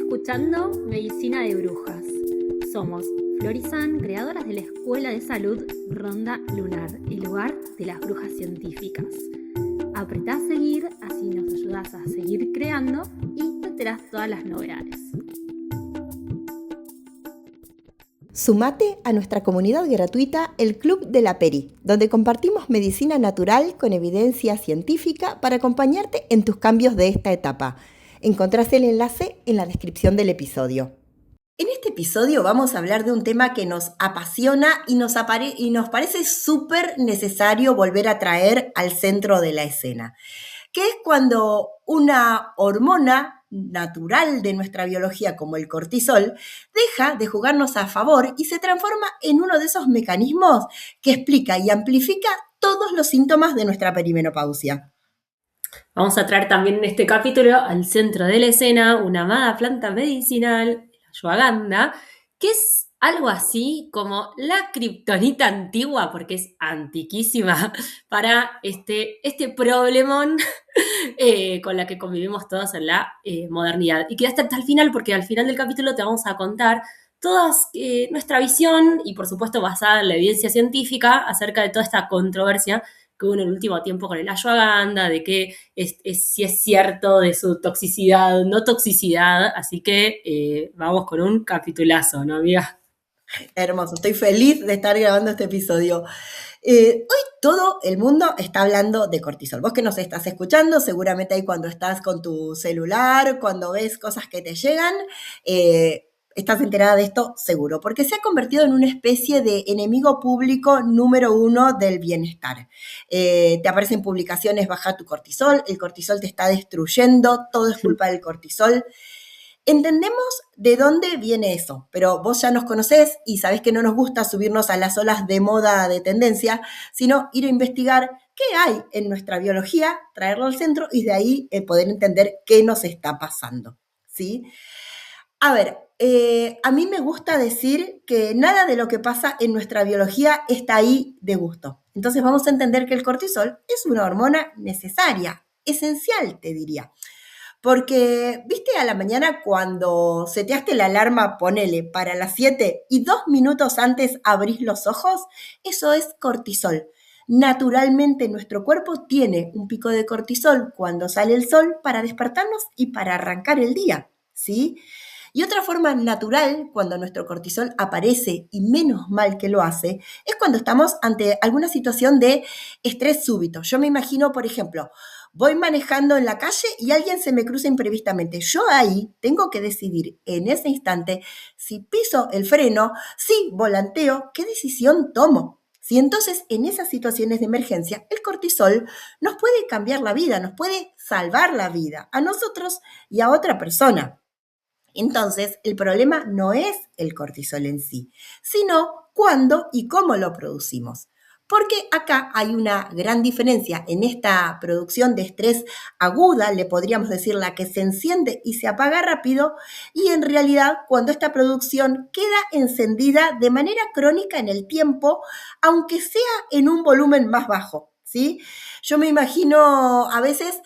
escuchando Medicina de Brujas. Somos Florizán, creadoras de la Escuela de Salud Ronda Lunar, el lugar de las brujas científicas. Apretá a seguir, así nos ayudás a seguir creando y te enterás todas las novedades. Sumate a nuestra comunidad gratuita, el Club de la Peri, donde compartimos medicina natural con evidencia científica para acompañarte en tus cambios de esta etapa. Encontrás el enlace en la descripción del episodio. En este episodio vamos a hablar de un tema que nos apasiona y nos parece súper necesario volver a traer al centro de la escena, que es cuando una hormona natural de nuestra biología como el cortisol deja de jugarnos a favor y se transforma en uno de esos mecanismos que explica y amplifica todos los síntomas de nuestra perimenopausia. Vamos a traer también en este capítulo al centro de la escena una amada planta medicinal, la ashwagandha, que es algo así como la kriptonita antigua, porque es antiquísima, para este problemón con la que convivimos todos en la modernidad. Y quedaste hasta el final, porque al final del capítulo te vamos a contar toda nuestra visión, y por supuesto basada en la evidencia científica, acerca de toda esta controversia que hubo en el último tiempo con el ashwagandha, de que si es cierto de su toxicidad, no toxicidad. Así que vamos con un capitulazo, ¿no, amiga? Hermoso, estoy feliz de estar grabando este episodio. Hoy todo el mundo está hablando de cortisol. Vos que nos estás escuchando, seguramente ahí cuando estás con tu celular, cuando ves cosas que te llegan, estás enterada de esto seguro, porque se ha convertido en una especie de enemigo público número 1 del bienestar. Te aparecen publicaciones, baja tu cortisol, el cortisol te está destruyendo, todo es culpa del cortisol. Entendemos de dónde viene eso, pero vos ya nos conocés y sabés que no nos gusta subirnos a las olas de moda de tendencia, sino ir a investigar qué hay en nuestra biología, traerlo al centro y de ahí poder entender qué nos está pasando, ¿sí? A ver, a mí me gusta decir que nada de lo que pasa en nuestra biología está ahí de gusto. Entonces vamos a entender que el cortisol es una hormona necesaria, esencial, te diría. Porque, ¿viste a la mañana cuando seteaste la alarma, ponele, para las 7 y 2 minutos antes abrís los ojos? Eso es cortisol. Naturalmente nuestro cuerpo tiene un pico de cortisol cuando sale el sol para despertarnos y para arrancar el día, ¿sí? Y otra forma natural, cuando nuestro cortisol aparece, y menos mal que lo hace, es cuando estamos ante alguna situación de estrés súbito. Yo me imagino, por ejemplo, voy manejando en la calle y alguien se me cruza imprevistamente. Yo ahí tengo que decidir en ese instante si piso el freno, si volanteo, qué decisión tomo. Si entonces en esas situaciones de emergencia el cortisol nos puede cambiar la vida, nos puede salvar la vida a nosotros y a otra persona. Entonces, el problema no es el cortisol en sí, sino cuándo y cómo lo producimos. Porque acá hay una gran diferencia en esta producción de estrés aguda, le podríamos decir la que se enciende y se apaga rápido, y en realidad cuando esta producción queda encendida de manera crónica en el tiempo, aunque sea en un volumen más bajo, ¿sí? Yo me imagino, a veces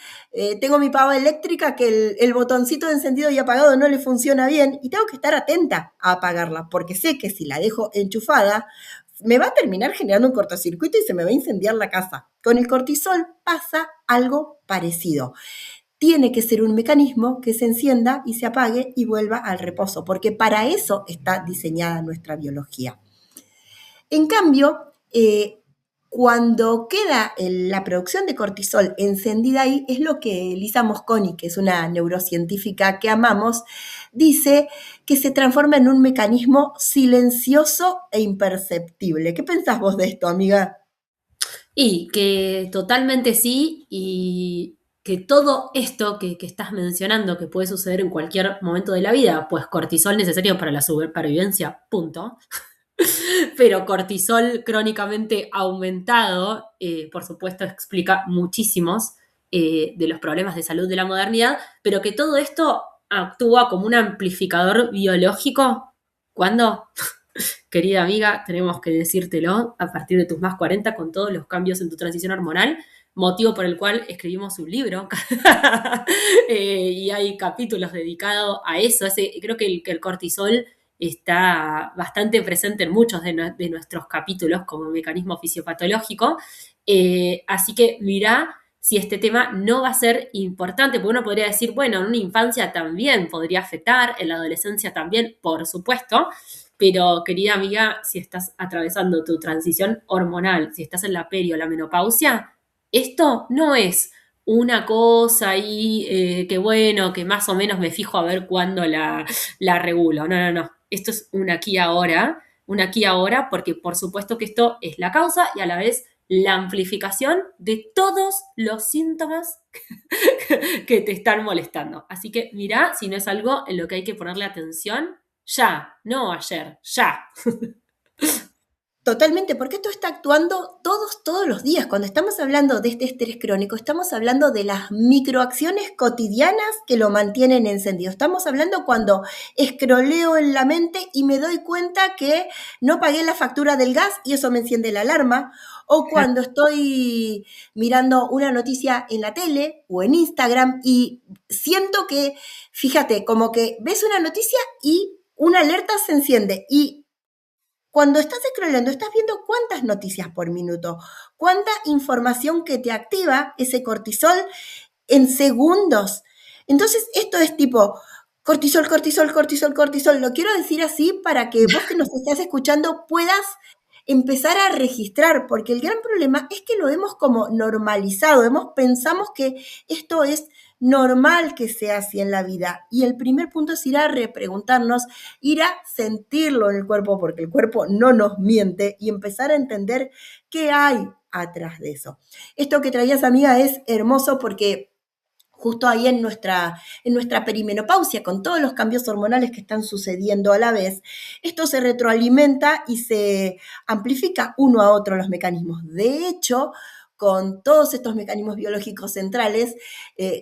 tengo mi pava eléctrica que el botoncito de encendido y apagado no le funciona bien y tengo que estar atenta a apagarla, porque sé que si la dejo enchufada, me va a terminar generando un cortocircuito y se me va a incendiar la casa. Con el cortisol pasa algo parecido. Tiene que ser un mecanismo que se encienda y se apague y vuelva al reposo, porque para eso está diseñada nuestra biología. En cambio, cuando queda la producción de cortisol encendida ahí, es lo que Lisa Mosconi, que es una neurocientífica que amamos, dice que se transforma en un mecanismo silencioso e imperceptible. ¿Qué pensás vos de esto, amiga? Y que totalmente sí, y que todo esto que estás mencionando, que puede suceder en cualquier momento de la vida, pues cortisol necesario para la supervivencia, punto. Pero cortisol crónicamente aumentado, por supuesto, explica muchísimos de los problemas de salud de la modernidad, pero que todo esto actúa como un amplificador biológico. ¿Cuándo? Querida amiga, tenemos que decírtelo a partir de tus más 40 con todos los cambios en tu transición hormonal, motivo por el cual escribimos un libro y hay capítulos dedicados a eso. Creo que el cortisol está bastante presente en muchos de nuestros capítulos como mecanismo fisiopatológico. Así que mirá si este tema no va a ser importante, porque uno podría decir, bueno, en una infancia también podría afectar, en la adolescencia también, por supuesto, pero querida amiga, si estás atravesando tu transición hormonal, si estás en la peri o la menopausia, esto no es una cosa ahí que bueno, que más o menos me fijo a ver cuándo la regulo. No, no, no. Esto es un aquí y ahora, porque por supuesto que esto es la causa y a la vez la amplificación de todos los síntomas que te están molestando. Así que mirá si no es algo en lo que hay que ponerle atención ya, no ayer, ya. Totalmente, porque esto está actuando todos los días. Cuando estamos hablando de este estrés crónico, estamos hablando de las microacciones cotidianas que lo mantienen encendido. Estamos hablando cuando escroleo en la mente y me doy cuenta que no pagué la factura del gas y eso me enciende la alarma. O cuando estoy mirando una noticia en la tele o en Instagram y siento que, fíjate, como que ves una noticia y una alerta se enciende y cuando estás scrollando, estás viendo cuántas noticias por minuto, cuánta información que te activa ese cortisol en segundos. Entonces, esto es tipo cortisol, cortisol, cortisol, cortisol. Lo quiero decir así para que vos que nos estás escuchando puedas empezar a registrar, porque el gran problema es que lo hemos como normalizado, pensamos que esto es normal que sea así en la vida. Y el primer punto es ir a repreguntarnos, ir a sentirlo en el cuerpo, porque el cuerpo no nos miente, y empezar a entender qué hay atrás de eso. Esto que traías, amiga, es hermoso porque justo ahí en nuestra perimenopausia, con todos los cambios hormonales que están sucediendo a la vez, esto se retroalimenta y se amplifica uno a otro los mecanismos. De hecho, con todos estos mecanismos biológicos centrales,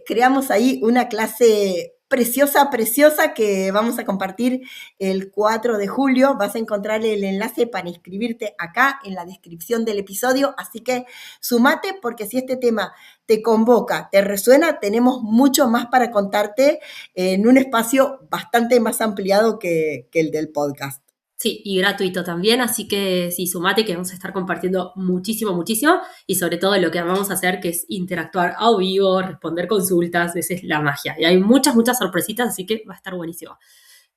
creamos ahí una clase preciosa, preciosa que vamos a compartir el 4 de julio. Vas a encontrar el enlace para inscribirte acá en la descripción del episodio, así que sumate porque si este tema te convoca, te resuena, tenemos mucho más para contarte en un espacio bastante más ampliado que el del podcast. Sí, y gratuito también, así que sí, sumate que vamos a estar compartiendo muchísimo, muchísimo, y sobre todo lo que vamos a hacer, que es interactuar a vivo, responder consultas, esa es la magia. Y hay muchas, muchas sorpresitas, así que va a estar buenísimo.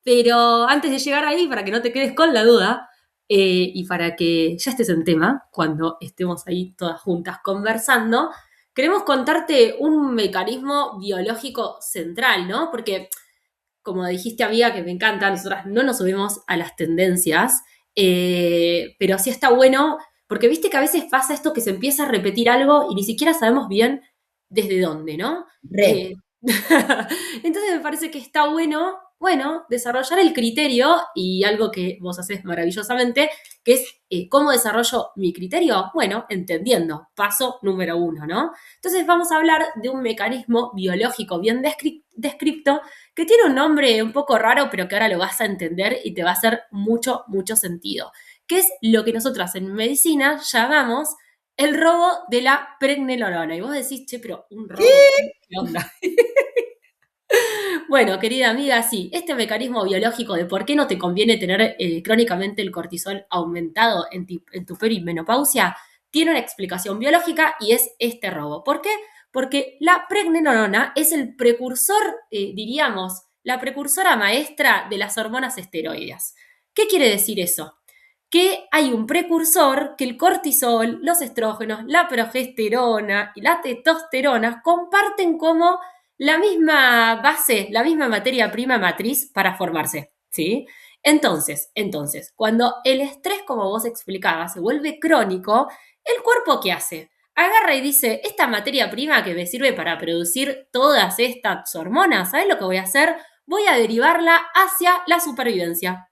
Pero antes de llegar ahí, para que no te quedes con la duda, y para que ya estés en tema, cuando estemos ahí todas juntas conversando, queremos contarte un mecanismo biológico central, ¿no? Porque como dijiste, amiga, que me encanta, nosotras no nos subimos a las tendencias, pero sí está bueno, porque viste que a veces pasa esto que se empieza a repetir algo y ni siquiera sabemos bien desde dónde, ¿no? Entonces me parece que está bueno, desarrollar el criterio y algo que vos haces maravillosamente, que es ¿cómo desarrollo mi criterio? Bueno, entendiendo, paso número 1, ¿no? Entonces vamos a hablar de un mecanismo biológico bien descripto que tiene un nombre un poco raro, pero que ahora lo vas a entender y te va a hacer mucho, mucho sentido, que es lo que nosotras en medicina llamamos el robo de la pregnenolona. Y vos decís, che, pero un robo, ¿qué onda? Bueno, querida amiga, sí, este mecanismo biológico de por qué no te conviene tener crónicamente el cortisol aumentado en tu perimenopausia tiene una explicación biológica y es este robo. ¿Por qué? Porque la pregnenolona es el precursor, diríamos, la precursora maestra de las hormonas esteroideas. ¿Qué quiere decir eso? Que hay un precursor que el cortisol, los estrógenos, la progesterona y la testosterona comparten como la misma base, la misma materia prima matriz para formarse, ¿sí? Entonces, cuando el estrés, como vos explicabas, se vuelve crónico, ¿el cuerpo qué hace? Agarra y dice, esta materia prima que me sirve para producir todas estas hormonas, ¿sabes lo que voy a hacer? Voy a derivarla hacia la supervivencia,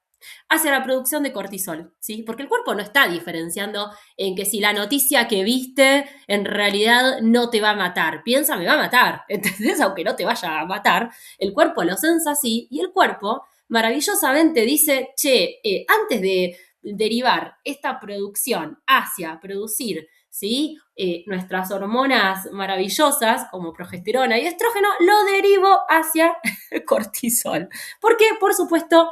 hacia la producción de cortisol, ¿sí? Porque el cuerpo no está diferenciando en que si la noticia que viste en realidad no te va a matar. Piensa, me va a matar, ¿entendés? Aunque no te vaya a matar, el cuerpo lo sensa así y el cuerpo maravillosamente dice, che, antes de derivar esta producción hacia producir ¿sí? Nuestras hormonas maravillosas, como progesterona y estrógeno, lo derivo hacia cortisol. Porque, por supuesto,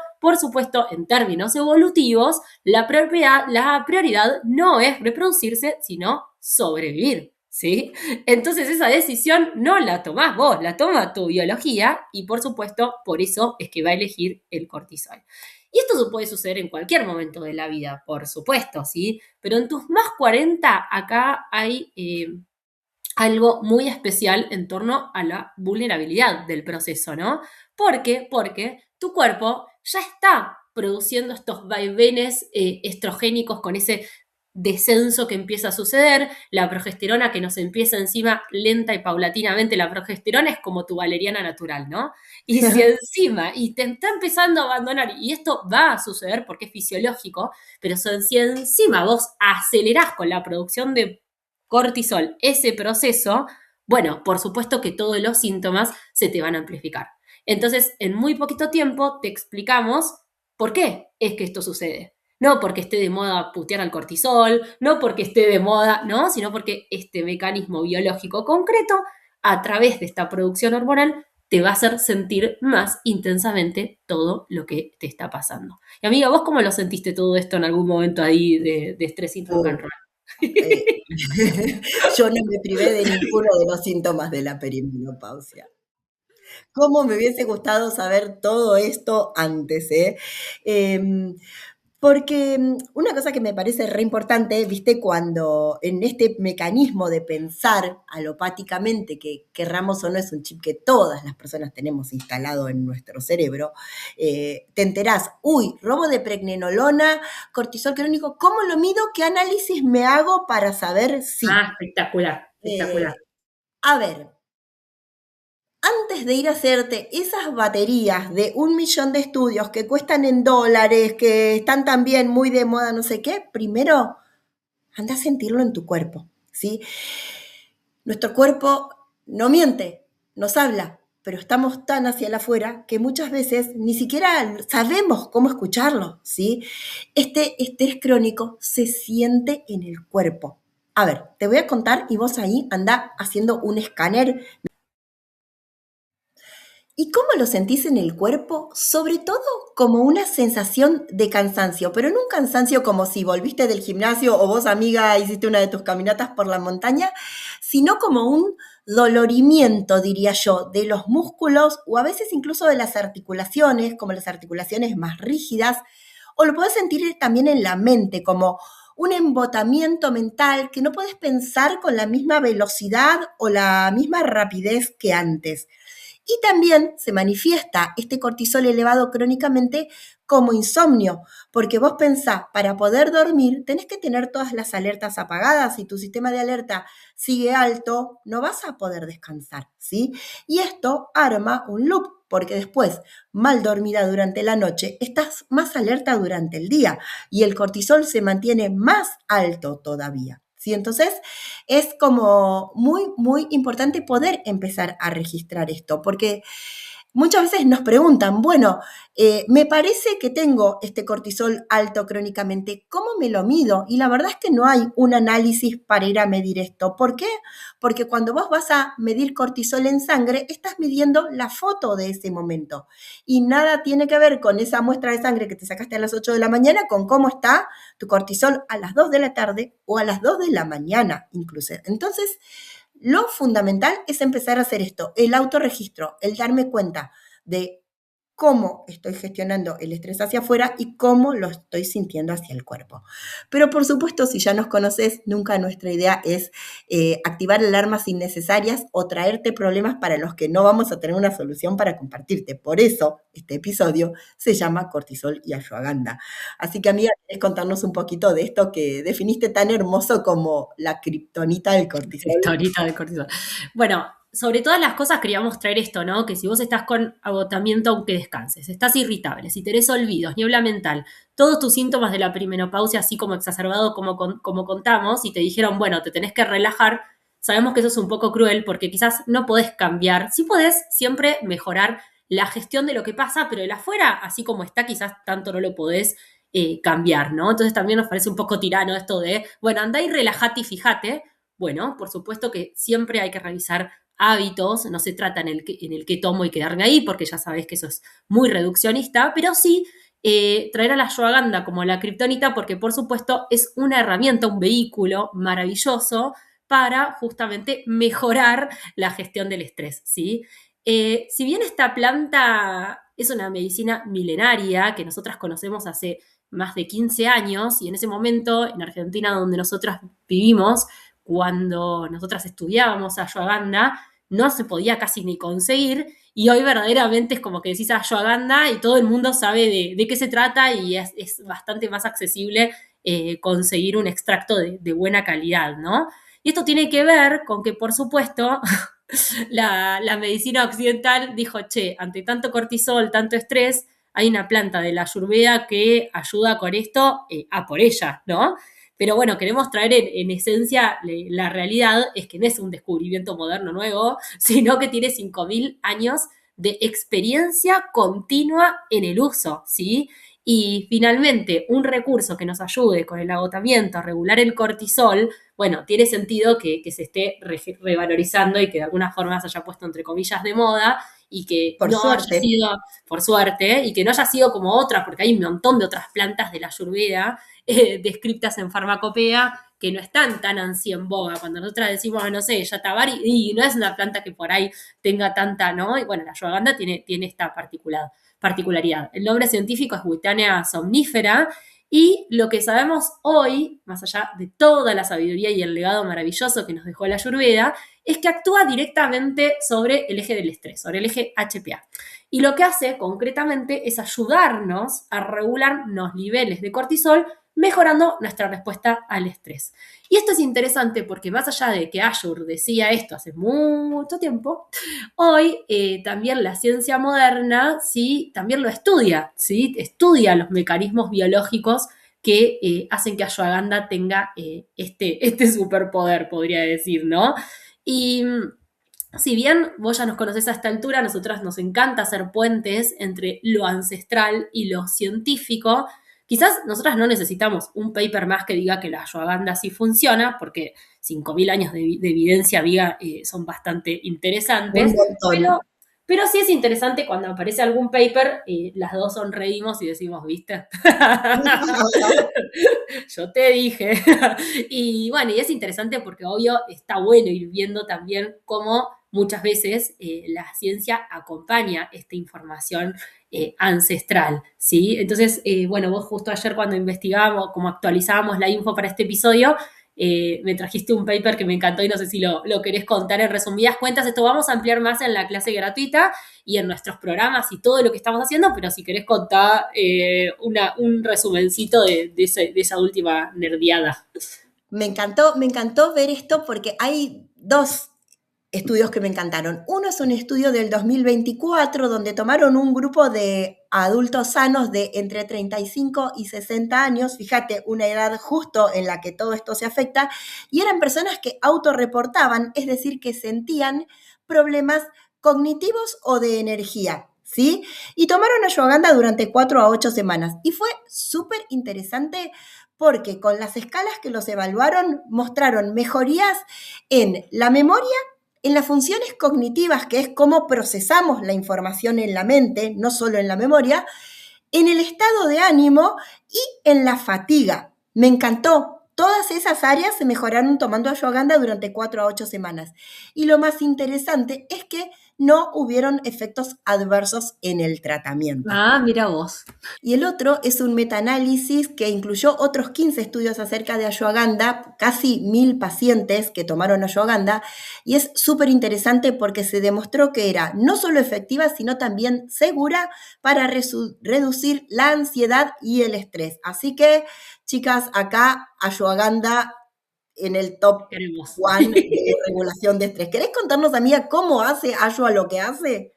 en términos evolutivos, la prioridad no es reproducirse, sino sobrevivir, ¿sí? Entonces esa decisión no la tomás vos, la toma tu biología y, por supuesto, por eso es que va a elegir el cortisol. Y esto puede suceder en cualquier momento de la vida, por supuesto, ¿sí? Pero en tus más 40, acá hay algo muy especial en torno a la vulnerabilidad del proceso, ¿no? ¿Por qué? Porque tu cuerpo ya está produciendo estos vaivenes estrogénicos con ese descenso que empieza a suceder, la progesterona que nos empieza encima lenta y paulatinamente, la progesterona es como tu valeriana natural, ¿no? Y si encima, y te está empezando a abandonar, y esto va a suceder porque es fisiológico, pero si encima vos acelerás con la producción de cortisol ese proceso, bueno, por supuesto que todos los síntomas se te van a amplificar. Entonces, en muy poquito tiempo te explicamos por qué es que esto sucede. No porque esté de moda putear al cortisol, no porque esté de moda, ¿no? Sino porque este mecanismo biológico concreto, a través de esta producción hormonal, te va a hacer sentir más intensamente todo lo que te está pasando. Y amiga, ¿vos cómo lo sentiste todo esto en algún momento ahí de estrés rock and roll? Yo no me privé de ninguno de los síntomas de la perimenopausia. ¿Cómo me hubiese gustado saber todo esto antes, eh? Porque una cosa que me parece re importante, viste, cuando en este mecanismo de pensar alopáticamente, que querramos o no es un chip que todas las personas tenemos instalado en nuestro cerebro, te enterás, uy, robo de pregnenolona, cortisol crónico, ¿cómo lo mido? ¿Qué análisis me hago para saber si? Ah, espectacular, espectacular. A ver, antes de ir a hacerte esas baterías de 1.000.000 de estudios que cuestan en dólares, que están también muy de moda, no sé qué, primero anda a sentirlo en tu cuerpo, ¿sí? Nuestro cuerpo no miente, nos habla, pero estamos tan hacia el afuera que muchas veces ni siquiera sabemos cómo escucharlo, ¿sí? Este estrés crónico se siente en el cuerpo. A ver, te voy a contar y vos ahí anda haciendo un escáner. ¿Y cómo lo sentís en el cuerpo? Sobre todo como una sensación de cansancio, pero no un cansancio como si volviste del gimnasio o vos, amiga, hiciste una de tus caminatas por la montaña, sino como un dolorimiento, diría yo, de los músculos o a veces incluso de las articulaciones, como las articulaciones más rígidas, o lo podés sentir también en la mente, como un embotamiento mental que no podés pensar con la misma velocidad o la misma rapidez que antes. Y también se manifiesta este cortisol elevado crónicamente como insomnio, porque vos pensás, para poder dormir tenés que tener todas las alertas apagadas. Si tu sistema de alerta sigue alto, no vas a poder descansar, ¿sí? Y esto arma un loop, porque después, mal dormida durante la noche, estás más alerta durante el día y el cortisol se mantiene más alto todavía. ¿Sí? Entonces, es como muy, muy importante poder empezar a registrar esto, porque muchas veces nos preguntan, bueno, me parece que tengo este cortisol alto crónicamente, ¿cómo me lo mido? Y la verdad es que no hay un análisis para ir a medir esto. ¿Por qué? Porque cuando vos vas a medir cortisol en sangre, estás midiendo la foto de ese momento. Y nada tiene que ver con esa muestra de sangre que te sacaste a las 8 de la mañana con cómo está tu cortisol a las 2 de la tarde o a las 2 de la mañana incluso. Entonces, lo fundamental es empezar a hacer esto, el autorregistro, el darme cuenta de cómo estoy gestionando el estrés hacia afuera y cómo lo estoy sintiendo hacia el cuerpo. Pero por supuesto, si ya nos conoces, nunca nuestra idea es activar alarmas innecesarias o traerte problemas para los que no vamos a tener una solución para compartirte. Por eso, este episodio se llama Cortisol y Ashwagandha. Así que, amiga, ¿querés contarnos un poquito de esto que definiste tan hermoso como la kriptonita del cortisol? Kriptonita del cortisol. Bueno, sobre todas las cosas queríamos traer esto, ¿no? Que si vos estás con agotamiento, aunque descanses, estás irritable, si tenés olvidos, niebla mental, todos tus síntomas de la perimenopausia, así como exacerbado como contamos, y te dijeron, bueno, te tenés que relajar, sabemos que eso es un poco cruel porque quizás no podés cambiar, sí podés siempre mejorar la gestión de lo que pasa, pero el afuera, así como está, quizás tanto no lo podés cambiar, ¿no? Entonces también nos parece un poco tirano esto de, bueno, andá y relajate y fíjate. Bueno, por supuesto que siempre hay que revisar hábitos, no se trata en el que tomo y quedarme ahí, porque ya sabés que eso es muy reduccionista, pero sí traer a la ashwagandha como la kriptonita, porque por supuesto es una herramienta, un vehículo maravilloso para justamente mejorar la gestión del estrés, ¿sí? Si bien esta planta es una medicina milenaria que nosotras conocemos hace más de 15 años, y en ese momento, en Argentina, donde nosotras vivimos, cuando nosotras estudiábamos ashwagandha, no se podía casi ni conseguir, y hoy verdaderamente es como que decís ashwagandha y todo el mundo sabe de qué se trata y es bastante más accesible conseguir un extracto de buena calidad, ¿no? Y esto tiene que ver con que, por supuesto, la medicina occidental dijo, che, ante tanto cortisol, tanto estrés, hay una planta de la ayurveda que ayuda con esto, a por ella, ¿no? Pero bueno, queremos traer en esencia la realidad es que no es un descubrimiento moderno nuevo, sino que tiene 5.000 años de experiencia continua en el uso, ¿sí? Y finalmente, un recurso que nos ayude con el agotamiento a regular el cortisol, bueno, tiene sentido que se esté revalorizando y que de alguna forma se haya puesto entre comillas de moda y que Por no haya suerte. sido, por suerte, y que no haya sido como otra, porque hay un montón de otras plantas de la ayurveda descritas en farmacopea que no están tan así en boga. Cuando nosotras decimos, no sé, yatavari, y no es una planta que por ahí tenga tanta, ¿no? Y bueno, la ashwagandha tiene esta particularidad. El nombre científico es Witania somnífera y lo que sabemos hoy, más allá de toda la sabiduría y el legado maravilloso que nos dejó la Ayurveda, es que actúa directamente sobre el eje del estrés, sobre el eje HPA. Y lo que hace concretamente es ayudarnos a regular los niveles de cortisol, mejorando nuestra respuesta al estrés. Y esto es interesante porque más allá de que Ayur decía esto hace mucho tiempo, hoy también la ciencia moderna sí también lo estudia, ¿sí? Estudia los mecanismos biológicos que hacen que ashwagandha tenga este superpoder, podría decir, ¿no? Y si bien vos ya nos conocés a esta altura, a nosotras nos encanta hacer puentes entre lo ancestral y lo científico. Quizás nosotras no necesitamos un paper más que diga que la ashwagandha sí funciona, porque 5.000 años de evidencia viva son bastante Un interesantes, pero, montón. pero sí es interesante cuando aparece algún paper, las dos sonreímos y decimos, ¿viste? Yo te dije. Y bueno, y es interesante porque obvio está bueno ir viendo también cómo muchas veces la ciencia acompaña esta información ancestral, ¿sí? Entonces, bueno, vos justo ayer cuando investigábamos, como actualizábamos la info para este episodio, me trajiste un paper que me encantó y no sé si lo querés contar en resumidas cuentas. Esto vamos a ampliar más en la clase gratuita y en nuestros programas y todo lo que estamos haciendo, pero si querés contar un resumencito de esa última nerdeada. Me encantó ver esto porque hay dos estudios que me encantaron. Uno es un estudio del 2024 donde tomaron un grupo de adultos sanos de entre 35 y 60 años, fíjate, una edad justo en la que todo esto se afecta, y eran personas que autorreportaban, es decir, que sentían problemas cognitivos o de energía, ¿sí? Y tomaron ashwagandha durante 4 a 8 semanas. Y fue súper interesante porque con las escalas que los evaluaron mostraron mejorías en la memoria, en las funciones cognitivas, que es cómo procesamos la información en la mente, no solo en la memoria, en el estado de ánimo y en la fatiga. Me encantó. Todas esas áreas se mejoraron tomando ashwagandha durante 4 a 8 semanas. Y lo más interesante es que no hubieron efectos adversos en el tratamiento. Ah, mira vos. Y el otro es un metaanálisis que incluyó otros 15 estudios acerca de ashwagandha, casi 1.000 pacientes que tomaron ashwagandha, y es súper interesante porque se demostró que era no solo efectiva, sino también segura para reducir la ansiedad y el estrés. Así que, chicas, acá ashwagandha en el top Queremos. 1 de regulación de estrés. ¿Querés contarnos, amiga, cómo hace ashwa lo que hace?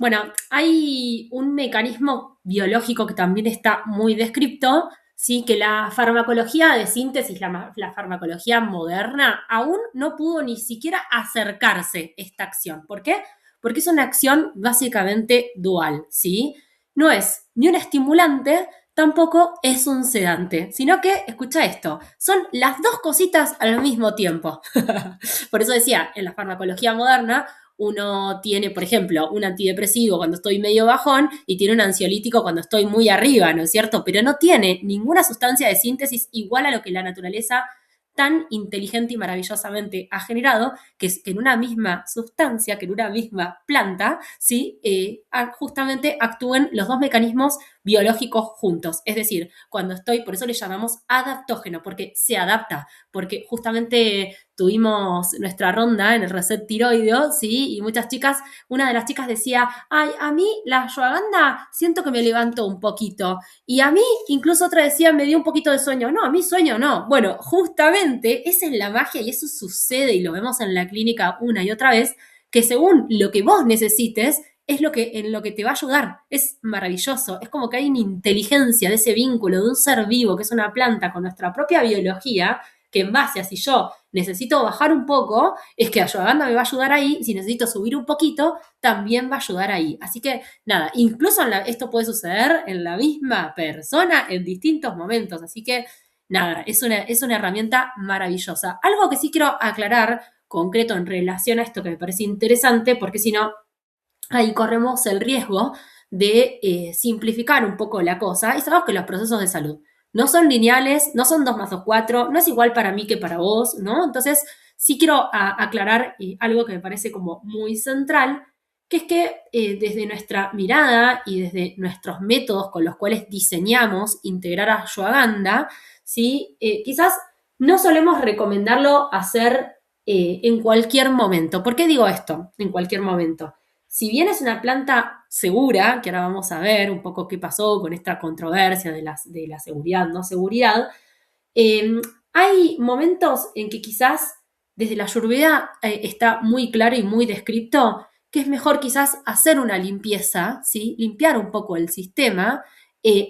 Bueno, hay un mecanismo biológico que también está muy descripto, ¿sí? Que la farmacología de síntesis, la farmacología moderna, aún no pudo ni siquiera acercarse a esta acción. ¿Por qué? Porque es una acción básicamente dual, ¿sí? No es ni un estimulante tampoco es un sedante, sino que, escucha esto, son las dos cositas al mismo tiempo. Por eso decía, en la farmacología moderna, uno tiene, por ejemplo, un antidepresivo cuando estoy medio bajón y tiene un ansiolítico cuando estoy muy arriba, ¿no es cierto? Pero no tiene ninguna sustancia de síntesis igual a lo que la naturaleza tan inteligente y maravillosamente ha generado, que es que en una misma sustancia, que en una misma planta, ¿sí? Justamente actúen los dos mecanismos biológicos juntos. Es decir, cuando estoy, por eso le llamamos adaptógeno, porque se adapta, porque justamente tuvimos nuestra ronda en el reset tiroideo, ¿sí? Y muchas chicas, una de las chicas decía, ay, a mí la ashwagandha siento que me levanto un poquito. Y a mí, incluso otra decía, me dio un poquito de sueño. No, a mí sueño no. Bueno, justamente esa es la magia y eso sucede y lo vemos en la clínica una y otra vez, que según lo que vos necesites, es en lo que te va a ayudar. Es maravilloso. Es como que hay una inteligencia de ese vínculo de un ser vivo, que es una planta, con nuestra propia biología, que en base a si yo necesito bajar un poco, es que ashwagandha me va a ayudar ahí, y si necesito subir un poquito, también va a ayudar ahí. Así que, nada, incluso esto puede suceder en la misma persona en distintos momentos. Así que, nada, es una herramienta maravillosa. Algo que sí quiero aclarar, concreto en relación a esto que me parece interesante, porque si no, ahí corremos el riesgo de simplificar un poco la cosa. Y sabemos que los procesos de salud no son lineales, no son 2 más 2, 4, no es igual para mí que para vos, ¿no? Entonces, sí quiero aclarar algo que me parece como muy central, que es que desde nuestra mirada y desde nuestros métodos con los cuales diseñamos integrar a ashwagandha, ¿sí? Quizás no solemos recomendarlo hacer en cualquier momento. ¿Por qué digo esto? En cualquier momento. Si bien es una planta segura, que ahora vamos a ver un poco qué pasó con esta controversia de la seguridad, no seguridad, hay momentos en que quizás desde la Ayurveda está muy claro y muy descrito que es mejor quizás hacer una limpieza, ¿sí? Limpiar un poco el sistema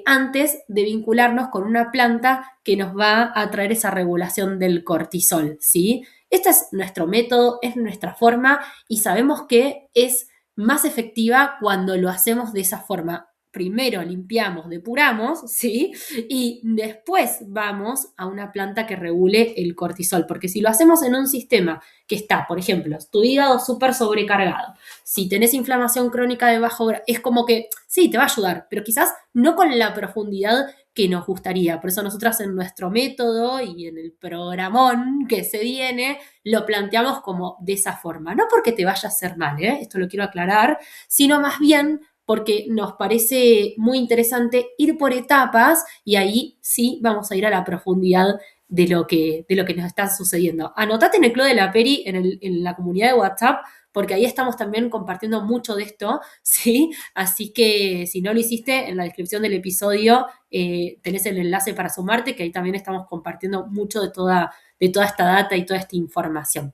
antes de vincularnos con una planta que nos va a traer esa regulación del cortisol, ¿sí? Este es nuestro método, es nuestra forma y sabemos que es más efectiva cuando lo hacemos de esa forma. Primero limpiamos, depuramos, ¿sí? Y después vamos a una planta que regule el cortisol, porque si lo hacemos en un sistema que está, por ejemplo, tu hígado súper sobrecargado, si tenés inflamación crónica de bajo grado, es como que sí, te va a ayudar, pero quizás no con la profundidad que nos gustaría. Por eso nosotras en nuestro método y en el programón que se viene, lo planteamos como de esa forma. No porque te vaya a hacer mal, esto lo quiero aclarar, sino más bien porque nos parece muy interesante ir por etapas y ahí sí vamos a ir a la profundidad de lo que nos está sucediendo. Anotate en el Club de la Peri, en la comunidad de WhatsApp, porque ahí estamos también compartiendo mucho de esto, ¿sí? Así que si no lo hiciste, en la descripción del episodio tenés el enlace para sumarte, que ahí también estamos compartiendo mucho de toda esta data y toda esta información.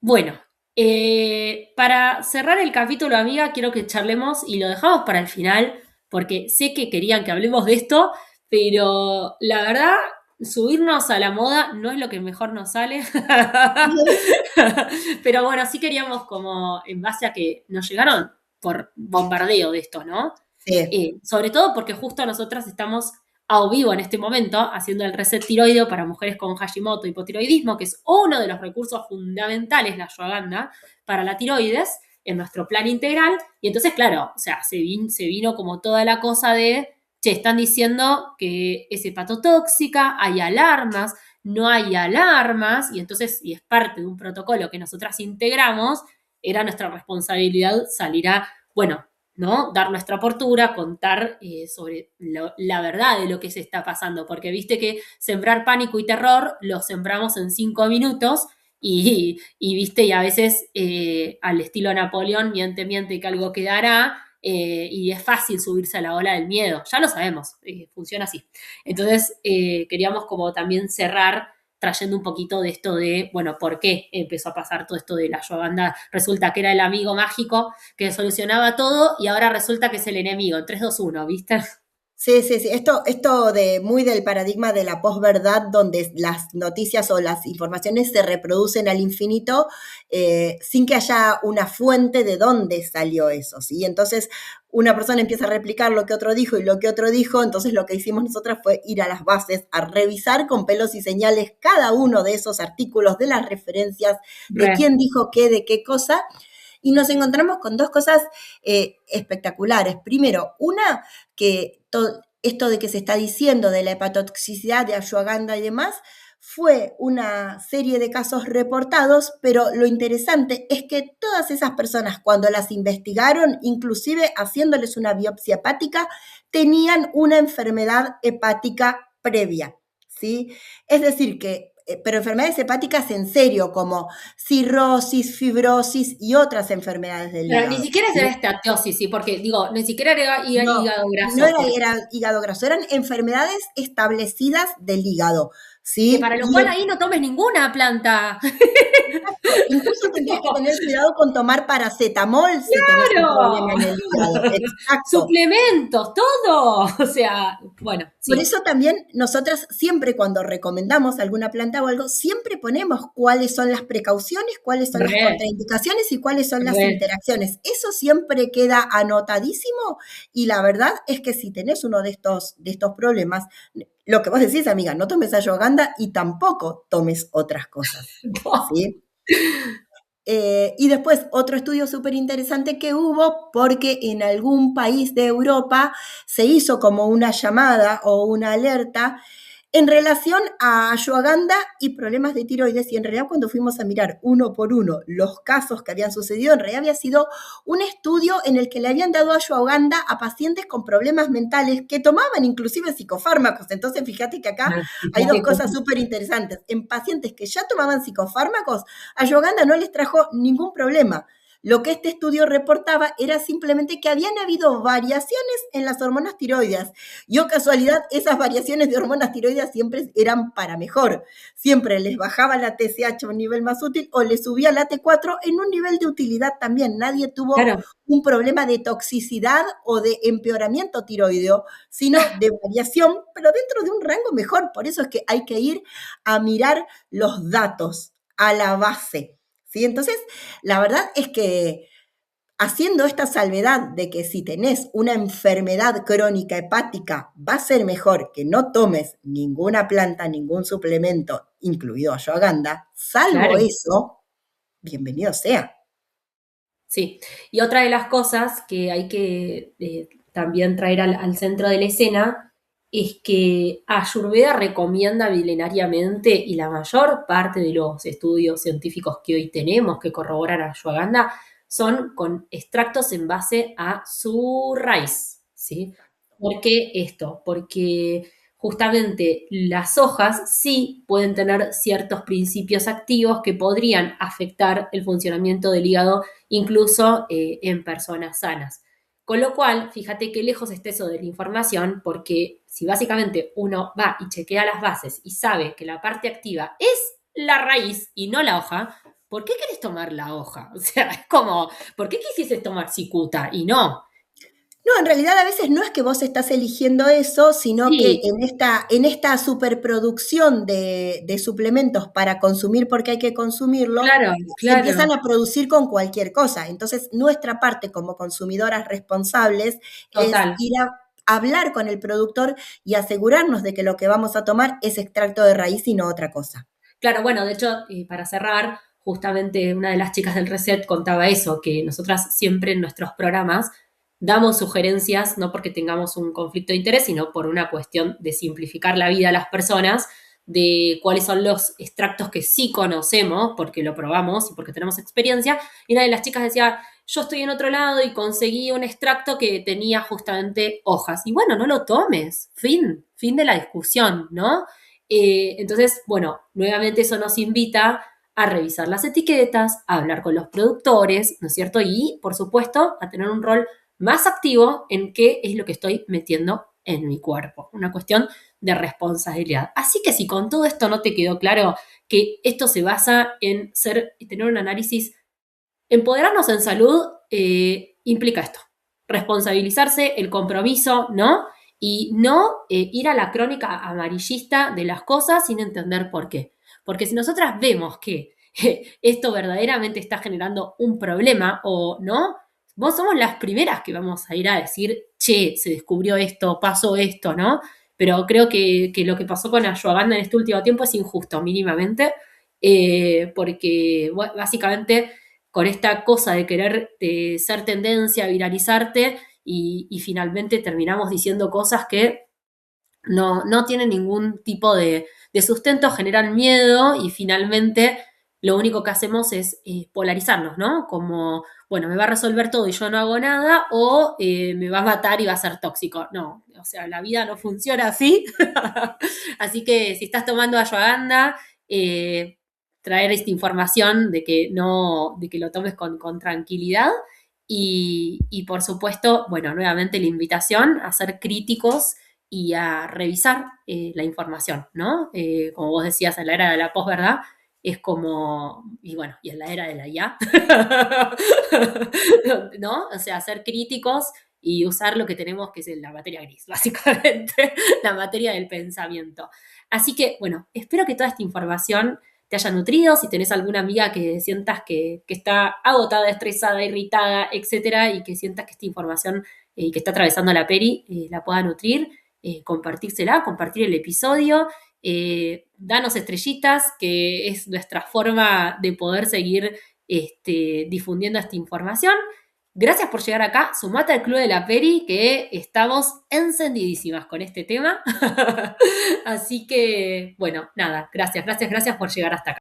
Bueno, para cerrar el capítulo, amiga, quiero que charlemos y lo dejamos para el final, porque sé que querían que hablemos de esto, pero la verdad, subirnos a la moda no es lo que mejor nos sale. Pero bueno, sí queríamos como, en base a que nos llegaron por bombardeo de esto, ¿no? Sí. Sobre todo porque justo nosotras estamos a vivo en este momento haciendo el reset tiroideo para mujeres con Hashimoto, hipotiroidismo, que es uno de los recursos fundamentales, la ashwagandha, para la tiroides, en nuestro plan integral. Y entonces, claro, o sea, se vino como toda la cosa de, che, están diciendo que es hepatotóxica, hay alarmas, no hay alarmas, y entonces, y es parte de un protocolo que nosotras integramos, era nuestra responsabilidad salir a, bueno, ¿no? Dar nuestra postura, contar sobre la verdad de lo que se está pasando, porque viste que sembrar pánico y terror lo sembramos en 5 minutos y viste, y a veces al estilo Napoleón, miente, miente que algo quedará, y es fácil subirse a la ola del miedo, ya lo sabemos, funciona así. Entonces queríamos como también cerrar trayendo un poquito de esto de, bueno, ¿por qué empezó a pasar todo esto de la ashwagandha? Resulta que era el amigo mágico que solucionaba todo y ahora resulta que es el enemigo, 3, 2, 1, ¿viste? Sí, sí, sí. Esto de muy del paradigma de la posverdad, donde las noticias o las informaciones se reproducen al infinito sin que haya una fuente de dónde salió eso, ¿sí? Entonces, una persona empieza a replicar lo que otro dijo y lo que otro dijo, entonces lo que hicimos nosotras fue ir a las bases, a revisar con pelos y señales cada uno de esos artículos, de las referencias, de Re. quién dijo qué, de qué cosa, y nos encontramos con dos cosas espectaculares. Primero, una, que esto de que se está diciendo de la hepatotoxicidad de ashwagandha y demás, fue una serie de casos reportados, pero lo interesante es que todas esas personas, cuando las investigaron, inclusive haciéndoles una biopsia hepática, tenían una enfermedad hepática previa, ¿sí? Es decir, que pero enfermedades hepáticas en serio, como cirrosis, fibrosis y otras enfermedades del Pero ni hígado, siquiera era ¿sí? esteatosis, ¿sí? Porque, digo, ni siquiera era No, hígado no graso, era, porque, era hígado graso, eran enfermedades establecidas del hígado, que ¿sí? para lo Y cual ahí no tomes ninguna planta. exacto, incluso tendrías que tener cuidado con tomar paracetamol si tenés un ¡Claro! problema en el hígado, exacto. Suplementos, todo. O sea, bueno, Por sí. eso también nosotras siempre cuando recomendamos alguna planta o algo, siempre ponemos cuáles son las precauciones, cuáles son las Re, contraindicaciones y cuáles son las re. interacciones. Eso siempre queda anotadísimo y la verdad es que si tenés uno de estos problemas, lo que vos decís, amiga, no tomes ashwagandha y tampoco tomes otras cosas, ¿sí? Y después otro estudio súper interesante que hubo, porque en algún país de Europa se hizo como una llamada o una alerta en relación a ashwagandha y problemas de tiroides, y en realidad cuando fuimos a mirar uno por uno los casos que habían sucedido, en realidad había sido un estudio en el que le habían dado ashwagandha a pacientes con problemas mentales que tomaban inclusive psicofármacos. Entonces fíjate que acá Ah, hay dos fíjate cosas cómo. súper interesantes. En pacientes que ya tomaban psicofármacos, ashwagandha no les trajo ningún problema. Lo que este estudio reportaba era simplemente que habían habido variaciones en las hormonas tiroides. Y oh casualidad, esas variaciones de hormonas tiroides siempre eran para mejor. Siempre les bajaba la TSH a un nivel más útil o les subía la T4 en un nivel de utilidad también. Nadie tuvo Claro, un problema de toxicidad o de empeoramiento tiroideo, sino de variación, pero dentro de un rango mejor. Por eso es que hay que ir a mirar los datos a la base, ¿sí? Entonces, la verdad es que haciendo esta salvedad de que si tenés una enfermedad crónica hepática, va a ser mejor que no tomes ninguna planta, ningún suplemento, incluido ashwagandha, salvo claro. eso, bienvenido sea. Sí. Y otra de las cosas que hay que también traer al centro de la escena es que Ayurveda recomienda milenariamente, y la mayor parte de los estudios científicos que hoy tenemos que corroboran a ashwagandha son con extractos en base a su raíz, ¿sí? ¿Por qué esto? Porque justamente las hojas sí pueden tener ciertos principios activos que podrían afectar el funcionamiento del hígado incluso en personas sanas. Con lo cual, fíjate qué lejos está eso de la información, porque si básicamente uno va y chequea las bases y sabe que la parte activa es la raíz y no la hoja, ¿por qué querés tomar la hoja? O sea, es como, ¿por qué quisieses tomar cicuta y no? No, en realidad a veces no es que vos estás eligiendo eso, sino que Sí, en esta superproducción de suplementos para consumir porque hay que consumirlo, claro, se claro, empiezan a producir con cualquier cosa. Entonces, nuestra parte como consumidoras responsables es total. ir a hablar con el productor y asegurarnos de que lo que vamos a tomar es extracto de raíz y no otra cosa. Claro, bueno, de hecho, para cerrar, justamente una de las chicas del Reset contaba eso, que nosotras siempre en nuestros programas damos sugerencias, no porque tengamos un conflicto de interés, sino por una cuestión de simplificar la vida a las personas, de cuáles son los extractos que sí conocemos, porque lo probamos y porque tenemos experiencia. Y una de las chicas decía, yo estoy en otro lado y conseguí un extracto que tenía justamente hojas. Y bueno, no lo tomes, fin de la discusión, ¿no? Entonces, bueno, nuevamente eso nos invita a revisar las etiquetas, a hablar con los productores, ¿no es cierto? Y, por supuesto, a tener un rol más activo en qué es lo que estoy metiendo en mi cuerpo. Una cuestión de responsabilidad. Así que si con todo esto no te quedó claro que esto se basa en tener un análisis, empoderarnos en salud implica esto, responsabilizarse, el compromiso, ¿no? y no ir a la crónica amarillista de las cosas sin entender por qué. Porque si nosotras vemos que esto verdaderamente está generando un problema o no, vos somos las primeras que vamos a ir a decir, che, se descubrió esto, pasó esto, ¿no? Pero creo que lo que pasó con Ashwagandha en este último tiempo es injusto, mínimamente, porque bueno, básicamente con esta cosa de querer ser tendencia, viralizarte, y finalmente terminamos diciendo cosas que no tienen ningún tipo de sustento, generan miedo y finalmente lo único que hacemos es polarizarnos, ¿no? Como, bueno, me va a resolver todo y yo no hago nada o me va a matar y va a ser tóxico. No, o sea, la vida no funciona así. Así que si estás tomando ashwagandha, traer esta información de que lo tomes con tranquilidad y por supuesto, bueno, nuevamente la invitación a ser críticos y a revisar la información, ¿no? Como vos decías, en la era de la posverdad es como, y bueno, y en la era de la IA, ¿no? O sea, ser críticos y usar lo que tenemos, que es la materia gris, básicamente, la materia del pensamiento. Así que, bueno, espero que toda esta información te haya nutrido, si tenés alguna amiga que sientas que está agotada, estresada, irritada, etcétera, y que sientas que esta información que está atravesando la peri la pueda nutrir, compartírsela, compartir el episodio, danos estrellitas, que es nuestra forma de poder seguir difundiendo esta información. Gracias por llegar acá, sumate al Club de la Peri, que estamos encendidísimas con este tema. Así que, bueno, nada, gracias por llegar hasta acá.